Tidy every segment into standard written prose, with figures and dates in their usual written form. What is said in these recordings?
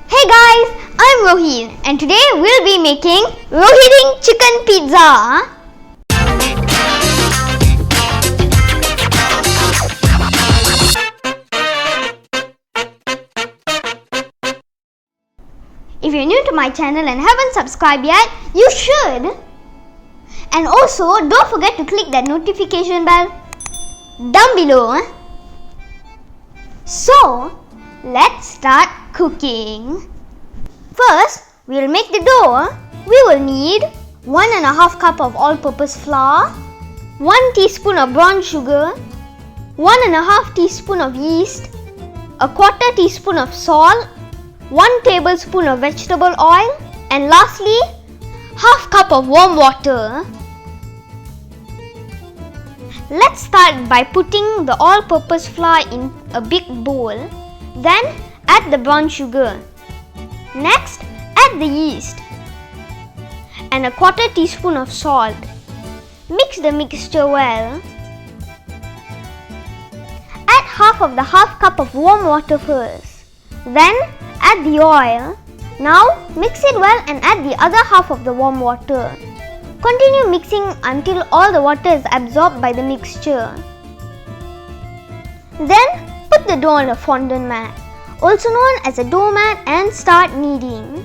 Hey guys, I'm Rohit and today we'll be making Rohit chicken pizza. If you're new to my channel and haven't subscribed yet, you should. And also don't forget to click that notification bell down below. So, let's start cooking. First, we'll make the dough. We will need 1.5 cup of all-purpose flour, 1 teaspoon of brown sugar, 1.5 teaspoon of yeast, a 1/4 teaspoon of salt, 1 tablespoon of vegetable oil, and lastly, 1/2 cup of warm water. Let's start by putting the all-purpose flour in a big bowl. Then add the brown sugar. Next, add the yeast and a 1/4 teaspoon of salt. Mix the mixture well. Add half of the 1/2 cup of warm water first. Then add the oil. Now mix it well and add the other half of the warm water. Continue mixing until all the water is absorbed by the mixture. Then put the dough on a fondant mat, also known as a dough mat, and start kneading.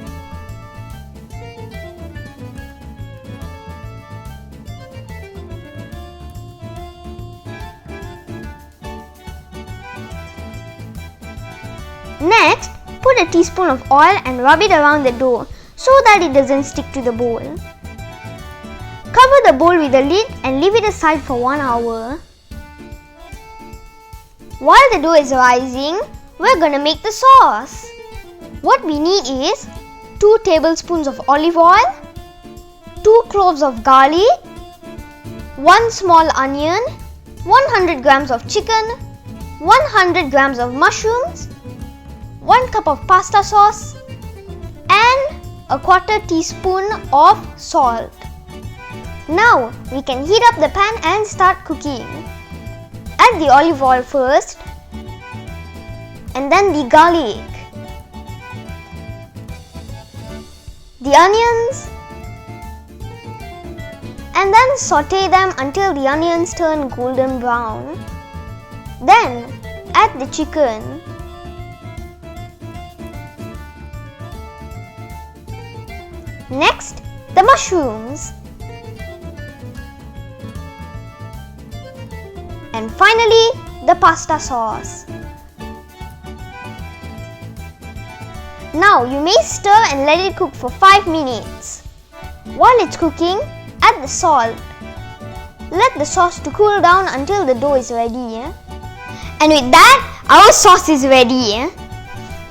Next, put a teaspoon of oil and rub it around the dough so that it doesn't stick to the bowl. Cover the bowl with a lid and leave it aside for 1 hour. While the dough is rising, we're gonna make the sauce. What we need is 2 tablespoons of olive oil, 2 cloves of garlic, 1 small onion, 100 grams of chicken, 100 grams of mushrooms, 1 cup of pasta sauce, and a 1/4 teaspoon of salt. Now we can heat up the pan and start cooking. Add the olive oil first and then the garlic, the onions, and then saute them until the onions turn golden brown. Then add the chicken. Next, the mushrooms. And finally, the pasta sauce. Now you may stir and let it cook for 5 minutes. While it's cooking, add the salt. Let the sauce to cool down until the dough is ready. And with that, our sauce is ready.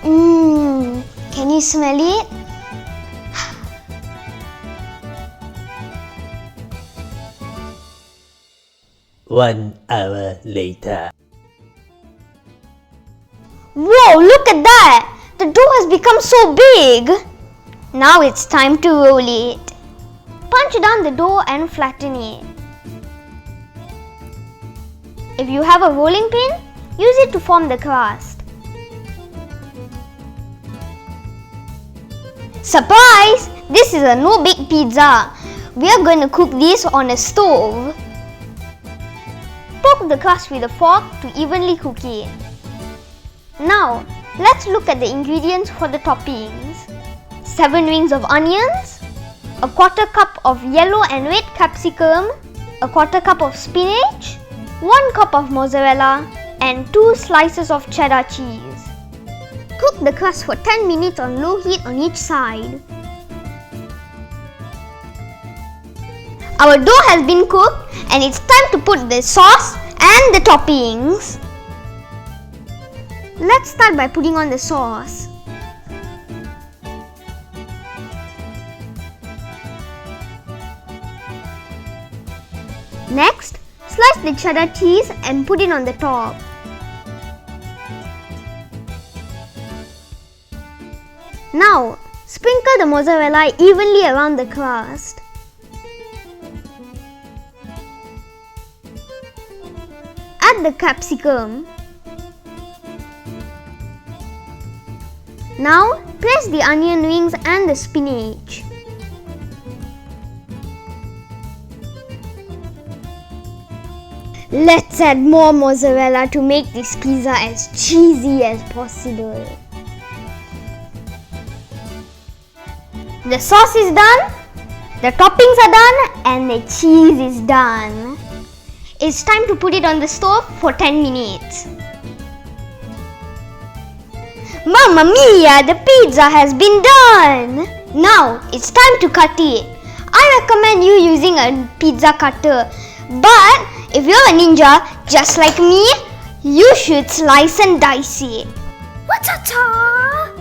Can you smell it? One hour later. Whoa, look at that! The dough has become so big! Now it's time to roll it. Punch down the dough and flatten it. If you have a rolling pin, use it to form the crust. Surprise! This is a no-bake pizza. We are going to cook this on a stove. Poke the crust with a fork to evenly cook it. Now, let's look at the ingredients for the toppings. 7 rings of onions, a 1/4 cup of yellow and red capsicum, a 1/4 cup of spinach, 1 cup of mozzarella, and 2 slices of cheddar cheese. Cook the crust for 10 minutes on low heat on each side. Our dough has been cooked and it's time to put the sauce and the toppings. Let's start by putting on the sauce. Next, slice the cheddar cheese and put it on the top. Now, sprinkle the mozzarella evenly around the crust. Add the capsicum. Now press the onion rings and the spinach. Let's add more mozzarella to make this pizza as cheesy as possible. The sauce is done, the toppings are done, and the cheese is done. It's time to put it on the stove for 10 minutes. Mamma mia, the pizza has been done! Now it's time to cut it. I recommend you using a pizza cutter, but if you're a ninja just like me, you should slice and dice it. Wa-ta-ta!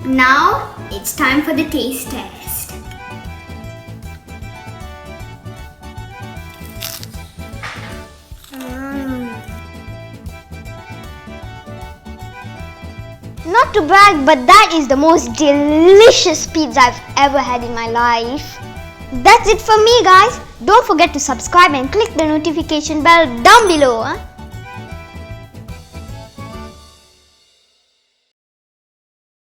Now it's time for the taste test. Not to brag, but that is the most delicious pizza I've ever had in my life. That's it for me, guys. Don't forget to subscribe and click the notification bell down below.